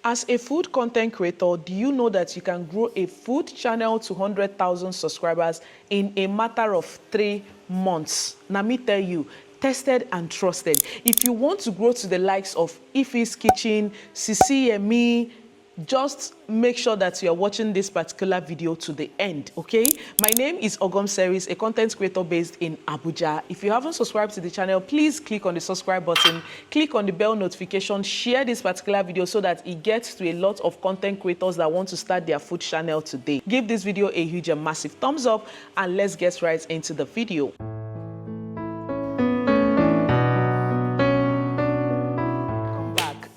As a food content creator, do you know that you can grow a food channel to 100,000 subscribers in a matter of 3 months? Now me tell you, tested and trusted. If you want to grow to the likes of Ife's Kitchen, Sisi and me, just make sure that you are watching this particular video to the end, okay? My name is OGOM'S, a content creator based in Abuja. If you haven't subscribed to the channel, please click on the subscribe button, click on the bell notification, share this particular video so that it gets to a lot of content creators that want to start their food channel today. Give this video a huge and massive thumbs up, and let's get right into the video.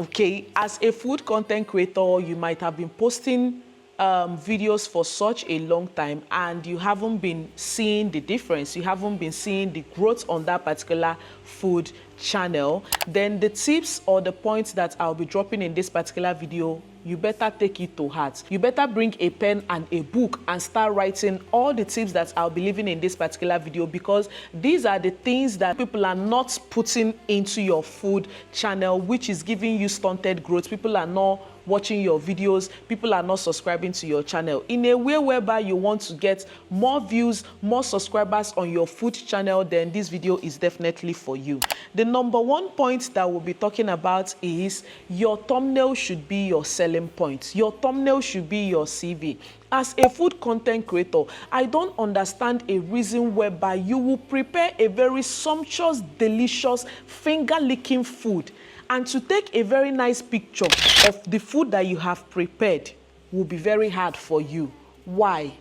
Okay, as a food content creator, you might have been posting videos for such a long time and you haven't been seeing the difference. You haven't been seeing the growth on that particular food channel. Then the tips or the points that I'll be dropping in this particular video, you better take it to heart. You better bring a pen and a book and start writing all the tips that I'll be leaving in this particular video, because these are the things that people are not putting into your food channel, which is giving you stunted growth. People are not watching your videos, people are not subscribing to your channel in a way whereby you want to get more views, more subscribers on your food channel. Then this video is definitely for you. The number one point that we'll be talking about is your thumbnail should be your selling point. Your thumbnail should be your CV. As a food content creator, I don't understand a reason whereby you will prepare a very sumptuous, delicious, finger-licking food, and to take a very nice picture of the food that you have prepared will be very hard for you. Why?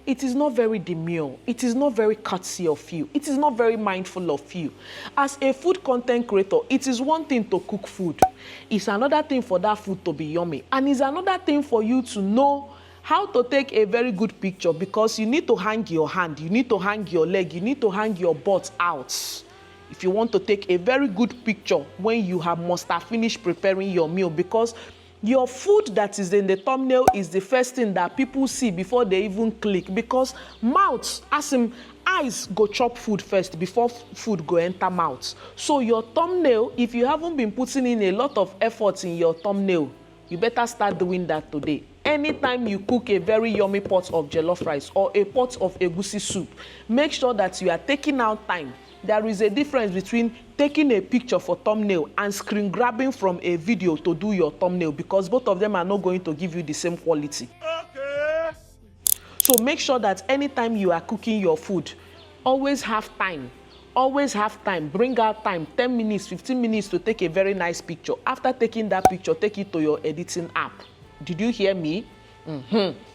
It is not very demure. It is not very courtesy of you. It is not very mindful of you. As a food content creator, it is one thing to cook food. It's another thing for that food to be yummy. And it's another thing for you to know how to take a very good picture, because you need to hang your hand, you need to hang your leg, you need to hang your butt out if you want to take a very good picture when you must have finished preparing your meal, because your food that is in the thumbnail is the first thing that people see before they even click, because mouth, as in eyes, go chop food first before food go enter mouth. So your thumbnail, if you haven't been putting in a lot of effort in your thumbnail, you better start doing that today. Anytime you cook a very yummy pot of jollof rice or a pot of egusi soup, make sure that you are taking out time. There is a difference between taking a picture for thumbnail and screen grabbing from a video to do your thumbnail, because both of them are not going to give you the same quality. Okay. So make sure that anytime you are cooking your food, always have time. Always have time. Bring out time, 10 minutes, 15 minutes to take a very nice picture. After taking that picture, take it to your editing app. Did you hear me?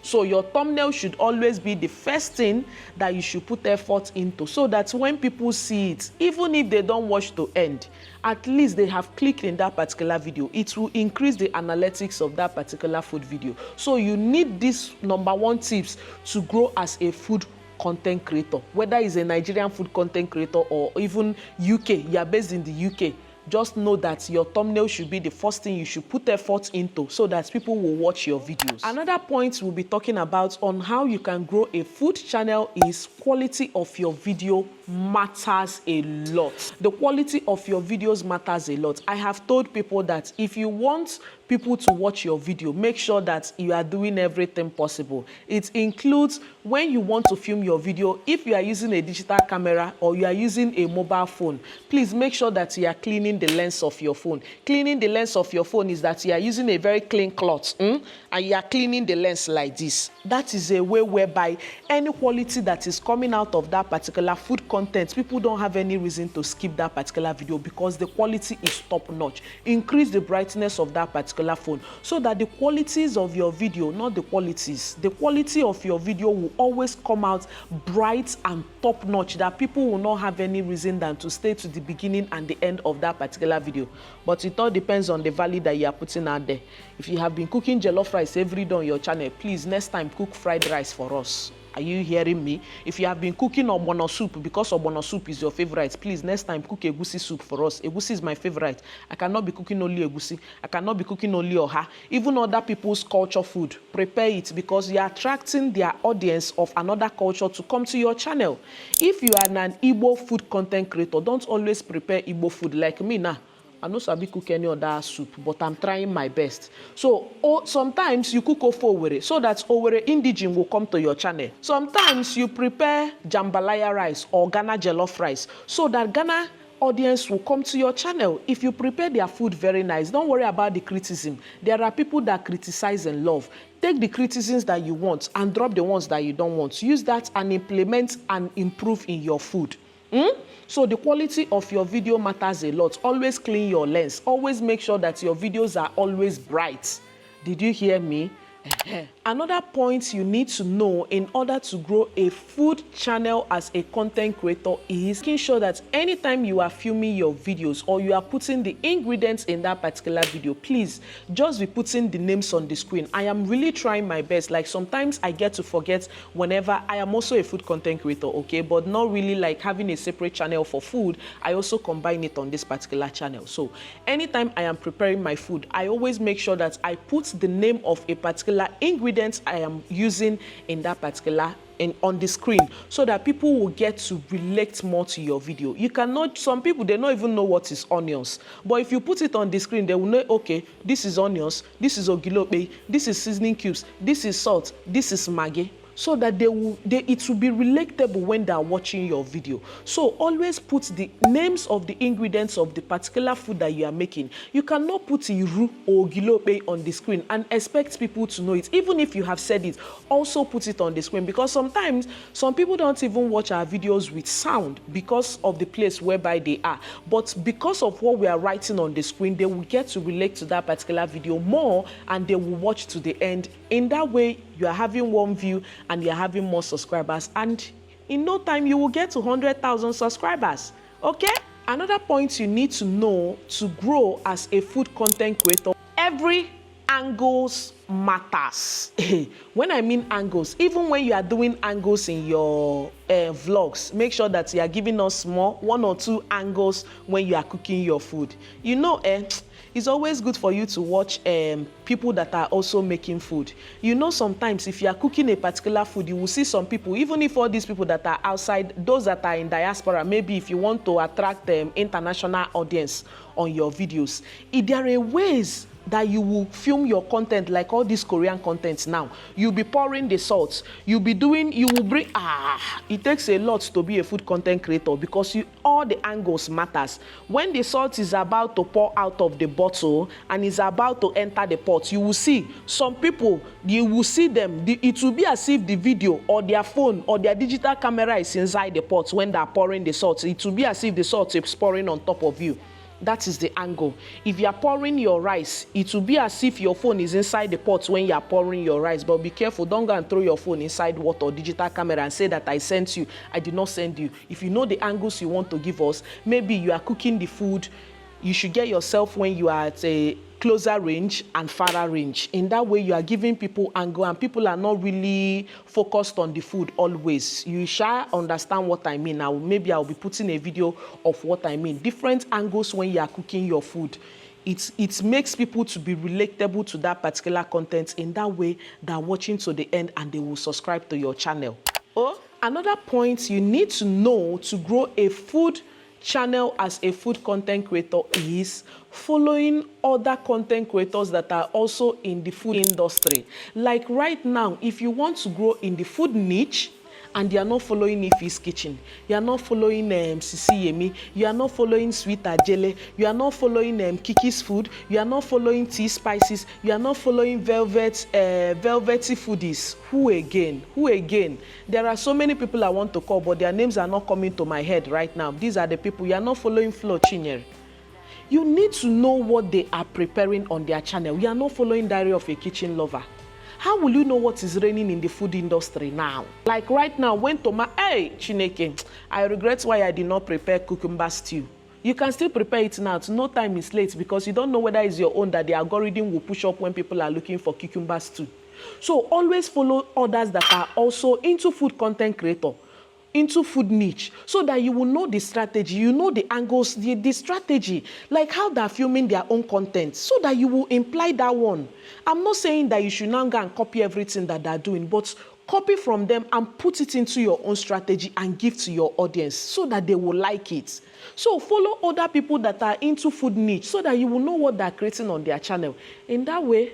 So your thumbnail should always be the first thing that you should put effort into, so that when people see it, even if they don't watch to end, at least they have clicked in that particular video. It will increase the analytics of that particular food video. So you need this number one tips to grow as a food content creator, whether it's a Nigerian food content creator or even UK, you are based in the UK. Just know that your thumbnail should be the first thing you should put effort into, so that people will watch your videos. Another point we'll be talking about on how you can grow a food channel is quality of your video matters a lot. The quality of your videos matters a lot. I have told people that if you want people to watch your video, make sure that you are doing everything possible. It includes when you want to film your video, if you are using a digital camera or you are using a mobile phone, please make sure that you are cleaning the lens of your phone. Cleaning the lens of your phone is that you are using a very clean cloth and you are cleaning the lens like this. That is a way whereby any quality that is coming out of that particular food content, people don't have any reason to skip that particular video, because the quality is top notch. Increase the brightness of that particular phone, so that the qualities of your video, not the qualities, the quality of your video will always come out bright and top notch, that people will not have any reason than to stay to the beginning and the end of that particular video. But it all depends on the value that you are putting out there. If you have been cooking jollof rice every day on your channel, please next time cook fried rice for us. Are you hearing me? If you have been cooking ogbono soup, because ogbono soup is your favorite, please next time cook egusi soup for us. Egusi is my favorite. I cannot be cooking only egusi. I cannot be cooking only oha. Even other people's culture food, prepare it, because you are attracting their audience of another culture to come to your channel. If you are an Igbo food content creator, don't always prepare Igbo food like me now. I no sabi cook any other soup, but I'm trying my best. So sometimes you cook ofe owere so that owere indigene will come to your channel. Sometimes you prepare jambalaya rice or Ghana jollof rice so that Ghana audience will come to your channel. If you prepare their food very nice, don't worry about the criticism. There are people that criticize and love. Take the criticisms that you want and drop the ones that you don't want. Use that and implement and improve in your food. So the quality of your video matters a lot. Always clean your lens. Always make sure that your videos are always bright. Did you hear me? Another point you need to know in order to grow a food channel as a content creator is making sure that anytime you are filming your videos or you are putting the ingredients in that particular video, please just be putting the names on the screen. I am really trying my best. Like sometimes I get to forget whenever I am also a food content creator, okay, but not really like having a separate channel for food. I also combine it on this particular channel. So anytime I am preparing my food, I always make sure that I put the name of a particular ingredient I am using in that particular on the screen so that people will get to relate more to your video. You cannot, some people, they don't even know what is onions, but if you put it on the screen, they will know, okay, this is onions, this is ogilope, this is seasoning cubes, this is salt, this is maggi, so that it will be relatable when they are watching your video. So always put the names of the ingredients of the particular food that you are making. You cannot put iru or gilope on the screen and expect people to know it. Even if you have said it, also put it on the screen, because sometimes some people don't even watch our videos with sound because of the place whereby they are. But because of what we are writing on the screen, they will get to relate to that particular video more and they will watch to the end. In that way, you are having one view and you're having more subscribers, and in no time you will get to 100,000 subscribers. Okay, another point you need to know to grow as a food content creator: every angles matters. When I mean angles, even when you are doing angles in your vlogs, make sure that you are giving us more, 1 or 2 angles when you are cooking your food. You know, it's always good for you to watch people that are also making food. You know, sometimes if you are cooking a particular food, you will see some people, even if all these people that are outside, those that are in diaspora, maybe if you want to attract international audience on your videos, there are ways that you will film your content like all these Korean contents now. You'll be pouring the salt. You will bring, it takes a lot to be a food content creator because all the angles matters. When the salt is about to pour out of the bottle and is about to enter the pot, you will see some people, you will see them, it will be as if the video or their phone or their digital camera is inside the pot when they're pouring the salt. It will be as if the salt is pouring on top of you. That is the angle. If you are pouring your rice, it will be as if your phone is inside the pot when you are pouring your rice. But be careful, don't go and throw your phone inside water or digital camera and say that I sent you. I did not send you. If you know the angles you want to give us, maybe you are cooking the food, you should get yourself when you are at a closer range and farther range. In that way, you are giving people angle and people are not really focused on the food always. You shall understand what I mean. Now, maybe I'll be putting a video of what I mean. Different angles when you are cooking your food. It makes people to be relatable to that particular content. In that way, they're watching to the end and they will subscribe to your channel. Oh, another point you need to know to grow a food channel as a food content creator is following other content creators that are also in the food industry. Like right now, if you want to grow in the food niche and you are not following Ife's Kitchen, you are not following Sisi Yemi, you are not following Sweet Ajele, you are not following Kiki's Food, you are not following Tea Spices, you are not following Velvety Foodies. Who again? There are so many people I want to call, but their names are not coming to my head right now. These are the people. You are not following Flo Chinyere. You need to know what they are preparing on their channel. You are not following Diary of a Kitchen Lover. How will you know what is raining in the food industry now? Like right now, when hey, Chineke, I regret why I did not prepare cucumber stew. You can still prepare it now. No time is late because you don't know whether it's your own that the algorithm will push up when people are looking for cucumber stew. So always follow others that are also into food content creator, into food niche, so that you will know the strategy, you know the angles, the strategy, like how they're filming their own content, so that you will imply that one. I'm not saying that you should now go and copy everything that they're doing, but Copy from them and put it into your own strategy and give to your audience so that they will like it. So follow other people that are into food niche so that you will know what they're creating on their channel. In that way,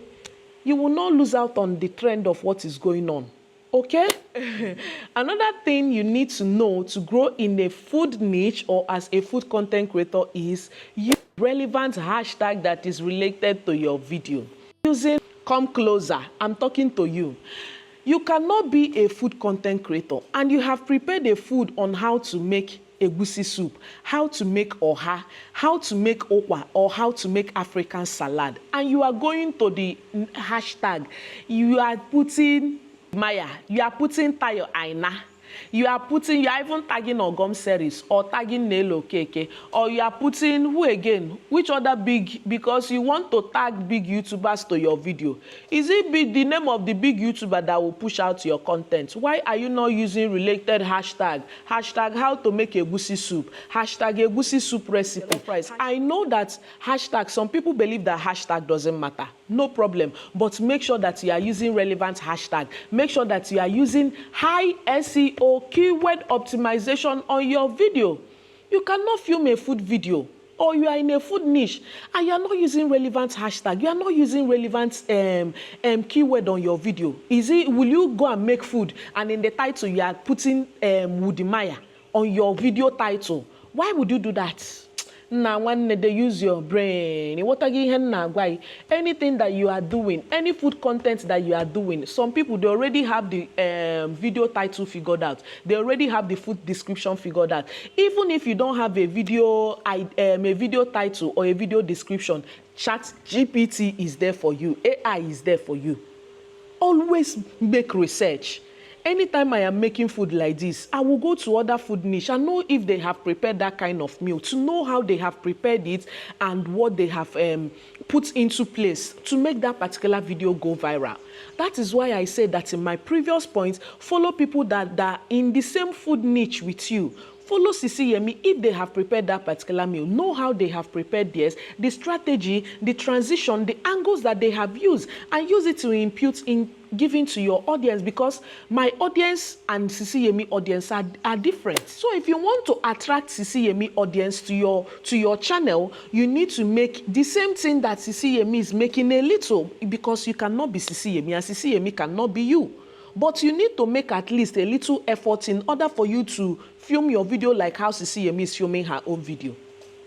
you will not lose out on the trend of what is going on. Okay? Another thing you need to know to grow in a food niche or as a food content creator is use relevant hashtag that is related to your video. Using "come closer," I'm talking to you. You cannot be a food content creator and you have prepared a food on how to make egusi soup, how to make oha, how to make okwa, or how to make African salad. And you are going to the hashtag. You are putting Maya, you are putting Tayo Aina. You are even tagging OGOM'S series or tagging Nelo Keke, or you are putting who again? Which other big? Because you want to tag big YouTubers to your video. Is it the name of the big YouTuber that will push out your content? Why are you not using related hashtag? Hashtag how to make egusi soup. Hashtag egusi soup recipe. I know that hashtag, some people believe that hashtag doesn't matter. No problem. But make sure that you are using relevant hashtag. Make sure that you are using high SEO keyword optimization on your video. You cannot film a food video or you are in a food niche and you are not using relevant hashtag. You are not using relevant keyword on your video. Will you go and make food and in the title you are putting Wudimaya on your video title? Why would you do that? Now, when they use your brain, anything that you are doing, any food content that you are doing, some people, they already have the video title figured out. They already have the food description figured out. Even if you don't have a video title or a video description, ChatGPT is there for you. AI is there for you. Always make research. Anytime I am making food like this, I will go to other food niche and know if they have prepared that kind of meal, to know how they have prepared it and what they have put into place to make that particular video go viral. That is why I said that in my previous point, follow people that are in the same food niche with you. Follow Sisi Yemi if they have prepared that particular meal. Know how they have prepared theirs, the strategy, the transition, the angles that they have used, and use it to impute in giving to your audience, because my audience and Sisi Yemi audience are different. So if you want to attract Sisi Yemi audience to your channel, you need to make the same thing that Sisi Yemi is making a little, because you cannot be Sisi Yemi and Sisi Yemi cannot be you. But you need to make at least a little effort in order for you to film your video like how Sisi Yemi is filming her own video.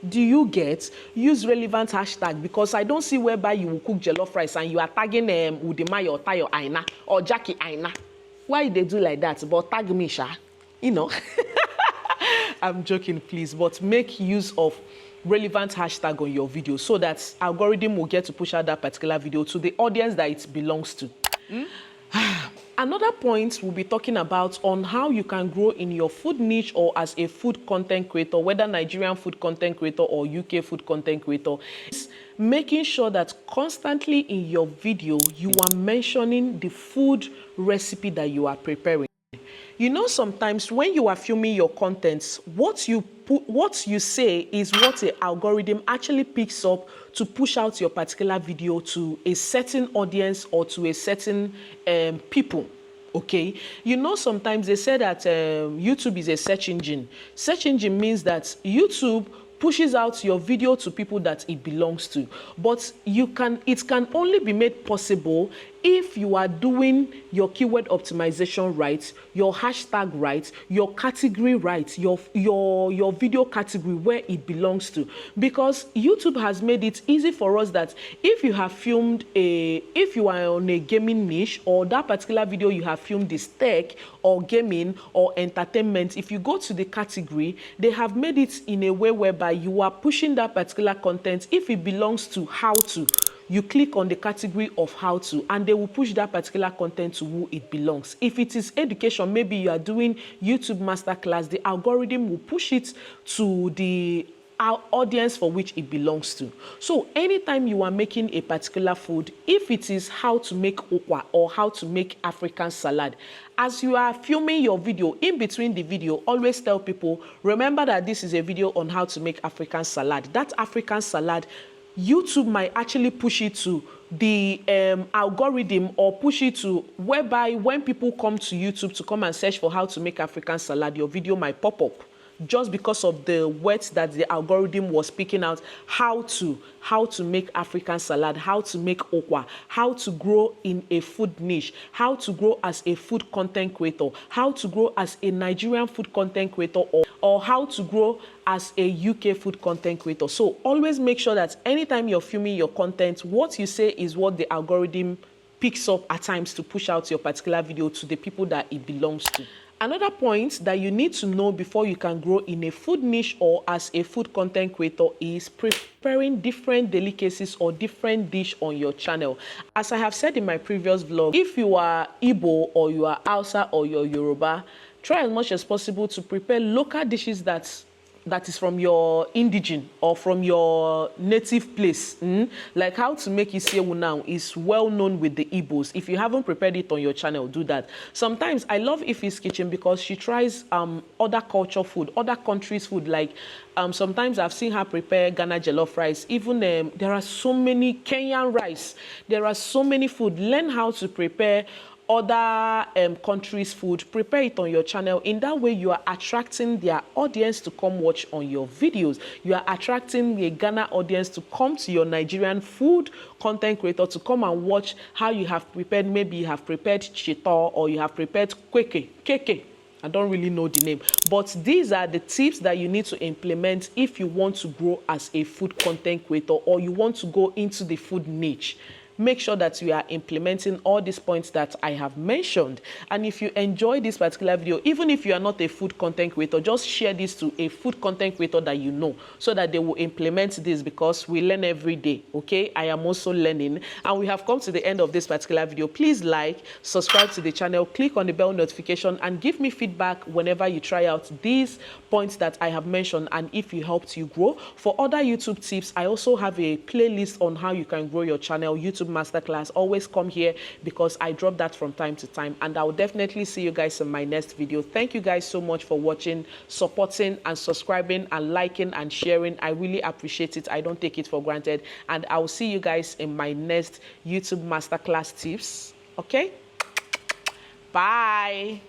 Do you get? Use relevant hashtag, because I don't see whereby you will cook jollof rice and you are tagging Udimaya or Tayo Aina or Jackie Aina. Why they do like that? But tag me, Sha. You know. I'm joking, please. But make use of relevant hashtag on your video so that algorithm will get to push out that particular video to the audience that it belongs to. Another point we'll be talking about on how you can grow in your food niche or as a food content creator, whether Nigerian food content creator or UK food content creator, is making sure that constantly in your video you are mentioning the food recipe that you are preparing. You know, sometimes when you are filming your contents, what you say is what the algorithm actually picks up to push out your particular video to a certain audience or to a certain people. Okay, you know, sometimes they say that YouTube is a search engine. Search engine means that YouTube pushes out your video to people that it belongs to. But it can only be made possible if you are doing your keyword optimization right, your hashtag right, your category right, your video category where it belongs to. Because YouTube has made it easy for us that if you have filmed if you are on a gaming niche, or that particular video you have filmed is tech or gaming or entertainment, if you go to the category, they have made it in a way whereby you are pushing that particular content. If it belongs to how to, you click on the category of how to, and they will push that particular content to who it belongs. If it is education, maybe you are doing YouTube masterclass, the algorithm will push it to the audience for which it belongs to. So anytime you are making a particular food, if it is how to make okwa or how to make African salad, as you are filming your video, in between the video, always tell people, remember that this is a video on how to make African salad. That African salad, YouTube might actually push it to the algorithm, or push it to whereby when people come to YouTube to come and search for how to make African salad, your video might pop up, just because of the words that the algorithm was picking out. How to make African salad, how to make okwa, how to grow in a food niche, how to grow as a food content creator, how to grow as a Nigerian food content creator, or how to grow as a UK food content creator. So always make sure that anytime you're filming your content, what you say is what the algorithm picks up at times to push out your particular video to the people that it belongs to. Another point that you need to know before you can grow in a food niche or as a food content creator is preparing different delicacies or different dish on your channel. As I have said in my previous vlog, if you are Igbo or you are Hausa or you're Yoruba, try as much as possible to prepare local dishes that is from your indigene or from your native place. Like how to make isiewu now is well known with the Igbos. If you haven't prepared it on your channel, do that. Sometimes I love Ife's kitchen because she tries other culture food, other countries' food. Like sometimes I've seen her prepare Ghana jollof rice. Even there are so many Kenyan rice. There are so many food. Learn how to prepare other countries' food, prepare it on your channel. In that way, you are attracting their audience to come watch on your videos. You are attracting the Ghana audience to come to your Nigerian food content creator to come and watch how you have prepared. Maybe you have prepared chito or you have prepared keke. I don't really know the name, but these are the tips that you need to implement if you want to grow as a food content creator or you want to go into the food niche. Make sure that you are implementing all these points that I have mentioned. And if you enjoy this particular video, even if you are not a food content creator, just share this to a food content creator that you know so that they will implement this, because we learn every day, okay? I am also learning. And we have come to the end of this particular video. Please like, subscribe to the channel, click on the bell notification, and give me feedback whenever you try out these points that I have mentioned and if you helped you grow. For other YouTube tips, I also have a playlist on how you can grow your channel, YouTube Masterclass. Always come here because I drop that from time to time, and I will definitely see you guys in my next video. Thank you guys so much for watching, supporting and subscribing and liking and sharing. I really appreciate it. I don't take it for granted, and I will see you guys in my next YouTube Masterclass tips. Okay, bye.